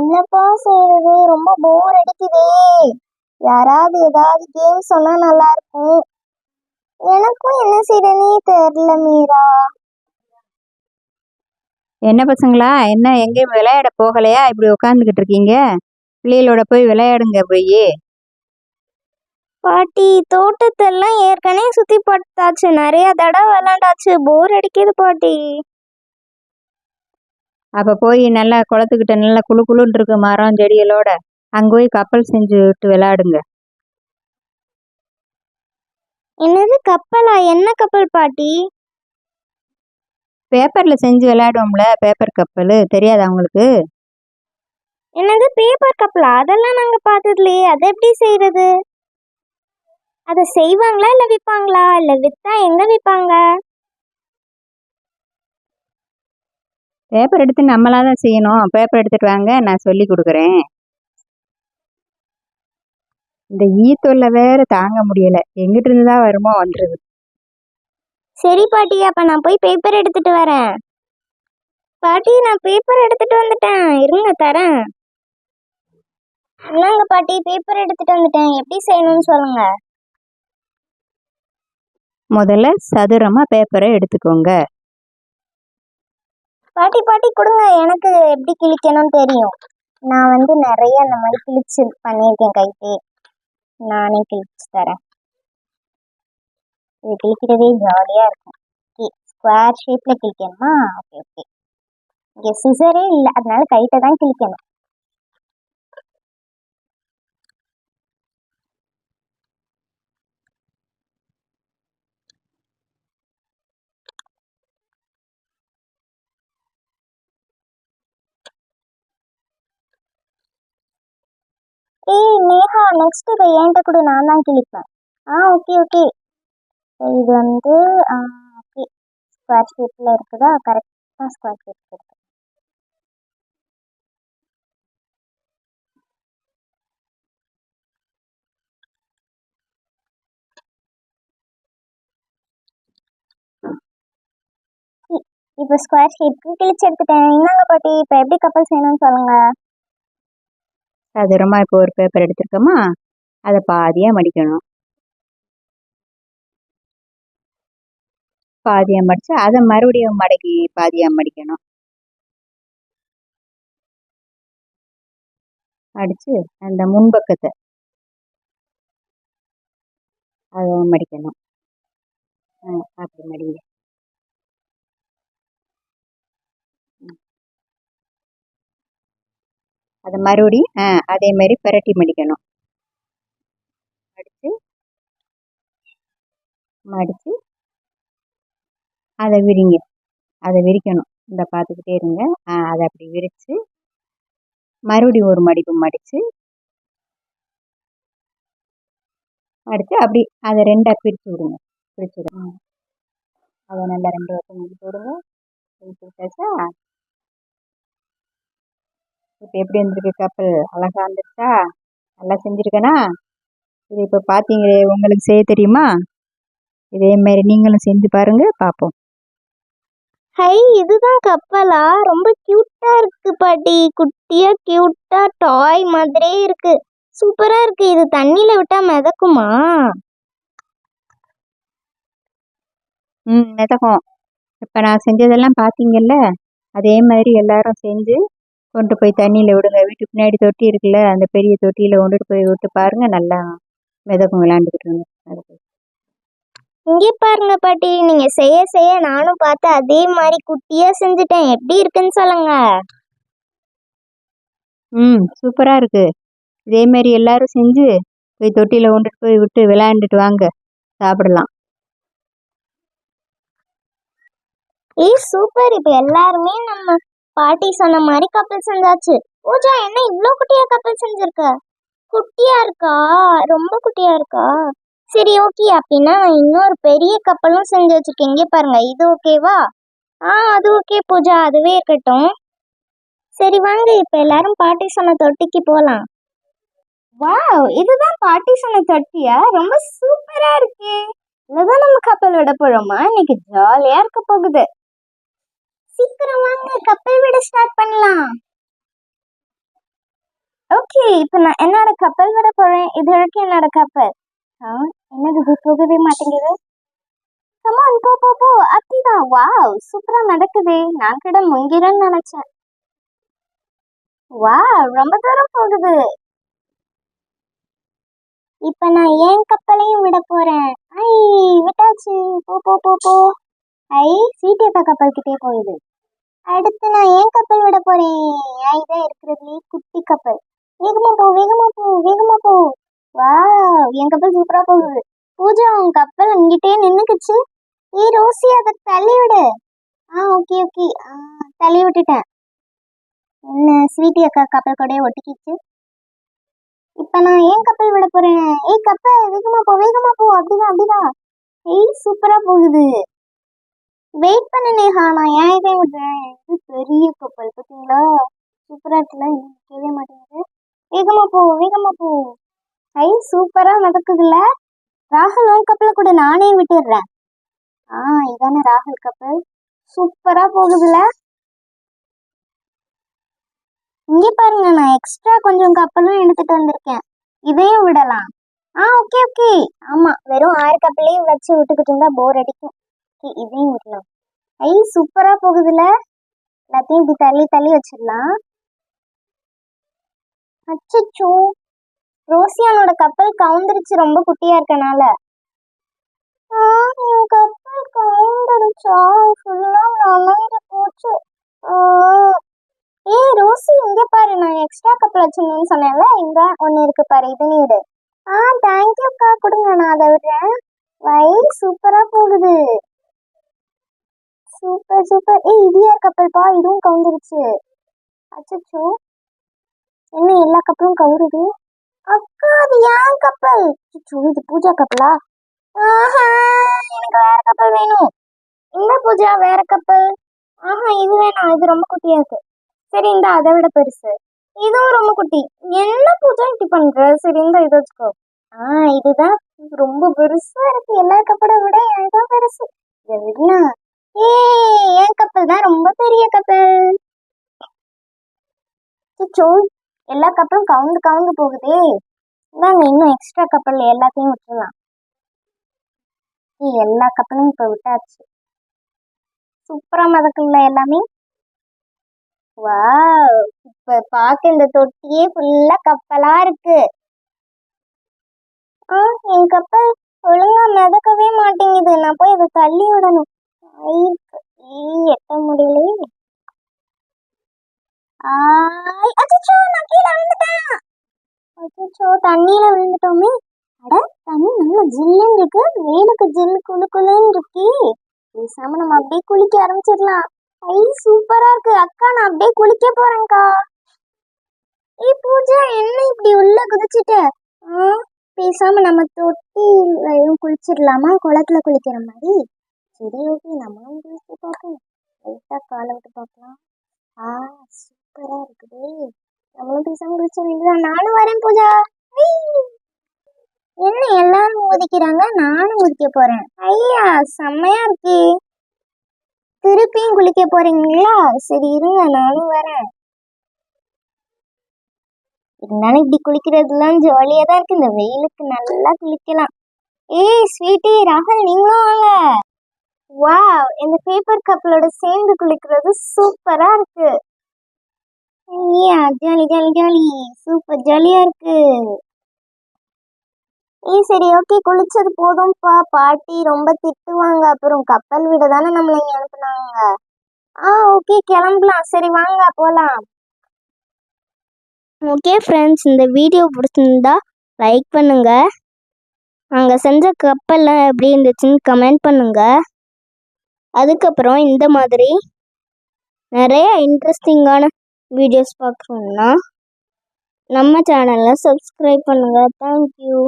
என்னப்பா செய்யறது, ரொம்ப போர் அடிக்குதே. யாராவது ஏதாவது கேம் சொன்னா நல்லா இருக்கும். எனக்கும் என்ன செய்யறதுனே தெரியல மீரா. என்ன பசங்களா, என்ன எங்கேயும் விளையாட போகலையா? இப்படி உட்காந்துக்கிட்டு இருக்கீங்க. பிள்ளைகளோட போய் விளையாடுங்க போய். பாட்டி, தோட்டத்தெல்லாம் ஏற்கனவே சுத்தி பார்த்தாச்சு, நிறைய தடவை விளையாண்டாச்சு, போர் அடிக்குது பாட்டி. அப்ப போய் நல்லா குளத்துக்கிட்ட நல்லா குளு குளுன்னு இருக்கு மரம் செடிகளோட, அங்க போய் கப்பல் செஞ்சு விட்டு விளையாடுங்க. என்னது கப்பலா? என்ன கப்பல் பாட்டி? பேப்பர்ல செஞ்சு விளையாடுவோம்ல, பேப்பர் கப்பல், தெரியாதா உங்களுக்கு? என்னது பேப்பர் கப்பலா? அதெல்லாம் நாங்க பார்த்தது இல்லையே. அதை எப்படி செய்யறது? அதை செய்வாங்களா இல்ல விற்பாங்களா? இல்ல வித்தா எங்க விற்பாங்க? பேப்பர் எடுத்து நம்மளா தான் செய்யணும். பேப்பர் எடுத்துட்டு வாங்க, நான் சொல்லி கொடுக்குறேன். இந்த ஈத்தொல்ல வேற தாங்க முடியல, எங்கிட்டு இருந்து தான் வருமோ வந்துருது. சரி பாட்டி, அப்ப நான் போய் பேப்பர் எடுத்துட்டு வரேன். பாட்டி, நான் பேப்பர் எடுத்துட்டு வந்துட்டேன், இருங்க தரேன். என்னங்க பாட்டி, பேப்பர் எடுத்துட்டு வந்துட்டேன், எப்படி செய்யணும்னு சொல்லுங்க. முதல்ல சதுரமா பேப்பரை எடுத்துக்கோங்க. பாட்டி பாட்டி கொடுங்க, எனக்கு எப்படி கிழிக்கணும்னு தெரியும். நான் நிறைய அந்த மாதிரி கிழிச்சு பண்ணியிருக்கேன் கைக்கு. நானே கிழிச்சு தரேன். இது கிழிக்கிறதே ஜாலியா இருக்கும். ஸ்கொயர் ஷேப்ல கிழிக்கணுமா? Okay okay. இங்க சிசரே இல்லை, அதனால கைட்ட தான் கிழிக்கணும். ஏய் நேஹா, நெக்ஸ்ட் இதை என்கிட்ட கூட, நான் தான் கிழிப்பேன். Okay okay. இது ஓகே, ஸ்கொயர் ஷேப்ல இருக்குதா? கரெக்டா ஸ்கொயர் ஷேப் இருக்கு. இப்போ ஸ்கொயர் ஷேப்க்கு கிழிச்சு எடுத்துட்டேன். என்னங்க பாட்டி, இப்போ எப்படி கப்பல் செய்யணும்னு சொல்லுங்க. சதுரமா இப்போ ஒரு பேப்பர் எடுத்துருக்கோமா, அதை பாதியா மடிக்கணும். பாதியா மடிச்சு அதை மறுபடியும் மடக்கி பாதியா மடிக்கணும். மடிச்சு அந்த முன்பக்கத்தை அதை மடிக்கணும். அப்படி மடிங்க. அதை மறுபடியும் அதே மாதிரி பிரட்டி மடிக்கணும். மடிச்சு அதை விரிங்க. அதை விரிக்கணும். இந்த பார்த்துக்கிட்டே இருங்க. அதை அப்படி விரித்து மறுபடியும் ஒரு மடிப்பு மடித்து அப்படி அதை ரெண்டாக பிரித்து விடுங்க. அதை நல்லா ரெண்டு பக்கம் முடிச்சு விடுங்க. பிரித்து விட்டாச்சா? இப்போ எப்படி இருந்திருக்கு கப்பல்? அழகா இருந்துச்சா? நல்லா செஞ்சுருக்கேனா? இது இப்போ பார்த்தீங்களே, உங்களுக்கு செய்ய தெரியுமா? இதே மாதிரி நீங்களும் செஞ்சு பாருங்க, பார்ப்போம். ஹை, இதுதான் கப்பலா? ரொம்ப கியூட்டா இருக்கு பாட்டி. குட்டியா கியூட்டா டாய் மாதிரியே இருக்கு. சூப்பரா இருக்கு. இது தண்ணியில விட்டா மிதக்குமா? மிதக்கும். இப்போ நான் செஞ்சதெல்லாம் பார்த்தீங்கல்ல, அதே மாதிரி எல்லாரும் செஞ்சு கொண்டு போய் தண்ணியில் விடுங்க. வீட்டுக்கு பின்னாடி தொட்டி இருக்குல்ல, அந்த பெரிய தொட்டியில் கொண்டுட்டு போய் விட்டு பாருங்க, நல்லா மிதக்கும். விளையாண்டுக்கிட்டு அதுக்கு. இங்கே பாருங்க பாட்டி, நீங்க செய்ய செய்ய நானும் பார்த்து அதே மாதிரி குட்டியா செஞ்சுட்டேன். எப்படி இருக்குன்னு சொல்லுங்க. சூப்பரா இருக்கு. இதே மாதிரி எல்லாரும் செஞ்சு போய் தொட்டியில கொண்டுட்டு போய் விட்டு விளையாண்டுட்டு வாங்க, சாப்பிடலாம். சூப்பர். இப்ப எல்லாருமே நம்ம பாட்டி சொன்ன மாதிரி கப்பல் செஞ்சாச்சு. பூஜா, என்ன இவ்ளோ குட்டியா கப்பல் செஞ்சிருக்க? குட்டியா இருக்கா? ரொம்ப குட்டியா இருக்கா? சரி ஓகே, அப்படின்னா இன்னொரு பெரிய கப்பலும் செஞ்சு வச்சிருக்கேன். இங்கே பாருங்க, இது ஓகேவா? அது ஓகே பூஜா, அதுவே இருக்கட்டும். சரி வாங்க, இப்ப எல்லாரும் பாட்டி சொன்ன தொட்டிக்கு போலாம். வாவ், இதுதான் பாட்டி சொன்ன தொட்டியா? ரொம்ப சூப்பரா இருக்கே. இதுதான் நம்ம கப்பல் விட போறோமா? இன்னைக்கு ஜாலியா இருக்க போகுது. சீக்கிரம் வாங்க, கப்பல் விட ஸ்டார்ட் பண்ணலாம். ஓகே, இப்போ நான் என்னோட கப்பல் விட போறேன். இது வரைக்கும் என்னோட கப்பல். என்னது இது போகவே மாட்டேங்குது. கமான், போ போ போ. அப்படிதான். வாவ், சூப்பரா நடக்குது. நான் கூட முங்கிரன்னு நினைச்சேன். வாவ், ரொம்ப தூரம் போகுது. இப்ப நான் ஏன் கப்பலையும் விட போறேன். ஐ, விட்டாச்சு. போ போ போ போ. ஐ, சீட்டியக்கா கப்பல் கிட்டே போகுது. அடுத்து நான் ஏன் கப்பல் விட போறேன். இதான் இருக்கிறதுலே குட்டி கப்பல். வேகமா போ வேகமா போ வேகமா போ. வாவ், என் கப்பல் சூப்பரா போகுது. பூஜா, உன் கப்பல் அங்கிட்டே நின்னுக்குச்சு. ரோசி, அதை தள்ளி விடு. ஓகே ஓகே, தள்ளி விட்டுட்டேன். என்ன, ஸ்வீட்டி அக்கா கப்பல் கூட ஒட்டிக்கிச்சு. இப்ப நான் ஏன் கப்பல் விட போறேன். கப்பல் வேகமா போ வேகமா போ. அப்படிதான் அப்படிதான். சூப்பரா போகுது. வெயிட் பண்ணு நேஹா, நான் ஏன் இதை விடுறேன். இது பெரிய கப்பல் பார்த்தீங்களா, சூப்பரா இருக்குல்ல. நிற்கவே மாட்டேங்குது. வேகமா போ வேகமா போ. சூப்பரா நடக்குதுல்ல. ராகுல், உன் கப்பலை கூட நானே விட்டுடுறேன். இதானே ராகுல் கப்பல். சூப்பரா போகுதுல. இங்க பாருங்க, நான் எக்ஸ்ட்ரா கொஞ்சம் கப்பலும் எடுத்துட்டு வந்திருக்கேன். இதையும் விடலாம். Okay okay. ஆமா, வெறும் 6 கப்பலையும் வச்சு விட்டுக்கிட்டு இருந்தா போர் அடிக்கும். இதையும் விடலாம். சூப்பரா போகுதுல. எல்லாத்தையும் இப்படி தள்ளி தள்ளி வச்சிடலாம். அச்சோ, ரோசியானோட கப்பல் கவுந்துருச்சு, ரொம்ப குட்டியா இருக்கனால. என் கப்பல் கவுந்துருச்சா, ஃபுல்லா நனைஞ்சு போச்சு. ரோசி, இங்க பாரு, நான் எக்ஸ்ட்ரா கப்பல் வச்சிருந்தேன்னு சொன்னேன்ல, இங்க ஒண்ணு இருக்கு பாரு, இது நீ எடு. தேங்க்யூக்கா, கொடுங்க, நான் அதை விடுறேன். சூப்பரா போகுது. Super super. இது யார் கப்பல்பா, இதுவும் கவுந்துருச்சு. அச்சோ, என்ன எல்லா கப்பலும் கவுருது. அக்கா, அது ஏன் கப்பல். இது பூஜா கப்பலா. எனக்கு வேற கப்பல் வேணும். இந்த பூஜா, வேற கப்பல். இது வேணாம், இது ரொம்ப குட்டியா இருக்கு. சரி, இந்த அதை விட பெருசு. இதுவும் ரொம்ப குட்டி. என்ன பூஜா இப்படி பண்ற. சரி, இந்த இதை வச்சுக்கோ. இதுதான் ரொம்ப பெருசா இருக்கு. எல்லா கப்பலை விட இதுதான் பெருசு. இதை விடலாம். என் கப்பல் தான் ரொம்ப பெரிய கப்பல். எல்லா கப்பலும் கவுந்து கவுந்து போகுதே. இந்தாங்க, இன்னும் எக்ஸ்ட்ரா கப்பல் எல்லாத்தையும் விட்டுலாம். எல்லா கப்பலையும் இப்ப விட்டாச்சு. சூப்பரா மதக்குங்களா எல்லாமே. வாவ், இப்ப பாக்க இந்த தொட்டியே ஃபுல்லா கப்பலா இருக்கு. என் கப்பல் ஒழுங்கா மிதக்கவே மாட்டேங்குது. நான் போய் இதை தள்ளி விடணும். எட்ட முடியலையே. அச்சோ, நான் கீழே விழுந்துட்டேன். அச்சோ, தண்ணியில விழுந்துட்டோமே. தண்ணி நல்லா ஜில்லுன்னு இருக்கு. வெயிலுக்கு ஜில்லு குளு குளுன்னு இருக்கு. பேசாம நம்ம அப்படியே குளிக்க ஆரம்பிச்சிடலாம். சூப்பரா இருக்கு. அக்கா, நான் அப்படியே குளிக்க போறேன்க்கா. பூஜா, என்ன இப்படி உள்ள குதிச்சுட்ட. பேசாம நம்ம தொட்டிலையும் குளிச்சிடலாமா, குளத்துல குளிக்கிற மாதிரி. சரி, ஓகே, நம்மளும் குளிச்சு பார்க்கலாம். லைட்டா காலை விட்டு பார்க்கலாம். சூப்பரா இருக்குது. நம்மளும் பேசாம குளிச்ச வேண்டியதான். நானும் வரேன் பூஜா. என்ன எல்லாரும் ஊதிக்கிறாங்க, நானும் ஊதிக்க போறேன். செம்மையா இருக்கு. திருப்பியும் குளிக்க போறீங்களா. சரி இருங்க, நானும் வரேன். இருந்தாலும் இப்படி குளிக்கிறதுலாம் ஜாலியா தான் இருக்கு. இந்த வெயிலுக்கு நல்லா குளிக்கலாம். ஸ்வீட்டி, ராகுல், நீங்களும் வாங்க. வாவ், இந்த பேப்பர் கப்பலோட சேர்ந்து குளிக்கிறது சூப்பரா இருக்கு. ஜாலி ஜாலி ஜாலி, சூப்பர் ஜாலியா இருக்கு. சரி, ஓகே, குளிச்சது போதும்பா. பாட்டி ரொம்ப திட்டுவாங்க, அப்புறம் கப்பல் விட தானே நம்மள இங்க அனுப்புனாங்க. ஓகே, கிளம்பலாம். சரி வாங்க போலாம். ஓகே ஃப்ரெண்ட்ஸ், இந்த வீடியோ பிடிச்சிருந்தா லைக் பண்ணுங்க. அங்கே செஞ்ச கப்பல்லாம் எப்படி இருந்துச்சுன்னு கமெண்ட் பண்ணுங்க. அதுக்கப்புறம் இந்த மாதிரி நிறைய இன்ட்ரெஸ்டிங்கான வீடியோஸ் பார்க்குறோம்னா நம்ம சேனலை சப்ஸ்கிரைப் பண்ணுங்க. தேங்க்யூ.